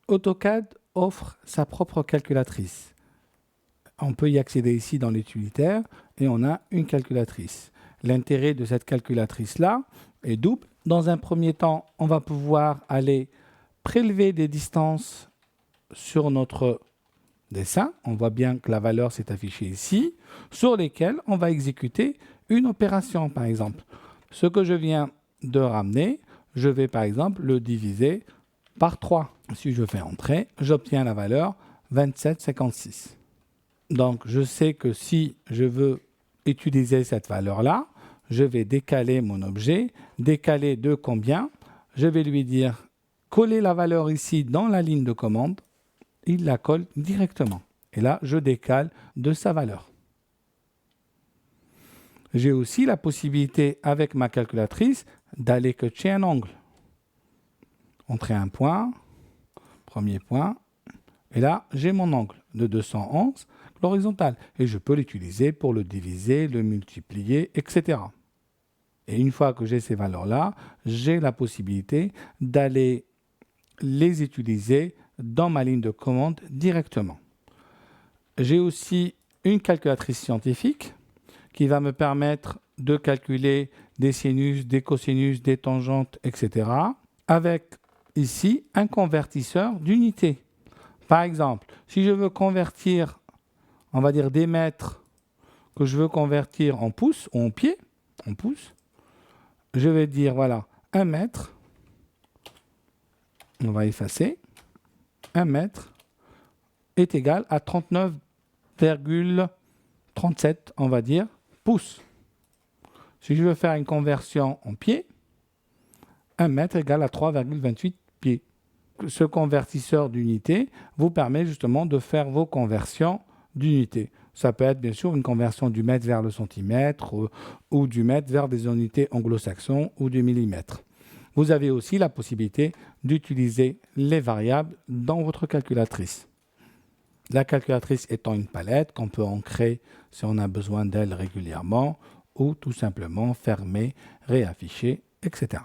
AutoCAD offre sa propre calculatrice. On peut y accéder ici dans l'utilitaire et on a une calculatrice. L'intérêt de cette calculatrice-là est double. Dans un premier temps, on va pouvoir aller prélever des distances sur notre dessin. On voit bien que la valeur s'est affichée ici, sur lesquelles on va exécuter une opération, par exemple. Ce que je viens de ramener, je vais par exemple le diviser par 3. Si je fais entrer, j'obtiens la valeur 27,56. Donc, je sais que si je veux utiliser cette valeur-là, je vais décaler mon objet. Décaler de combien? Je vais lui dire coller la valeur ici dans la ligne de commande. Il la colle directement. Et là, je décale de sa valeur. J'ai aussi la possibilité, avec ma calculatrice, d'aller coacher un angle. Entrer un point, premier point, et là, j'ai mon angle de 211, l'horizontale. Et je peux l'utiliser pour le diviser, le multiplier, etc. Et une fois que j'ai ces valeurs-là, j'ai la possibilité d'aller les utiliser dans ma ligne de commande directement. J'ai aussi une calculatrice scientifique qui va me permettre de calculer des sinus, des cosinus, des tangentes, etc. avec ici un convertisseur d'unité. Par exemple, si je veux convertir, on va dire des mètres que je veux convertir en pouces ou en pieds, en pouces, je vais dire, voilà, 1 mètre, on va effacer, 1 mètre est égal à 39,37, on va dire, pouces. Si je veux faire une conversion en pieds, 1 mètre égale à 3,28 pieds. Ce convertisseur d'unité vous permet justement de faire vos conversions d'unités. Ça peut être bien sûr une conversion du mètre vers le centimètre ou du mètre vers des unités anglo-saxons ou du millimètre. Vous avez aussi la possibilité d'utiliser les variables dans votre calculatrice. La calculatrice étant une palette qu'on peut ancrer si on a besoin d'elle régulièrement ou tout simplement fermer, réafficher, etc.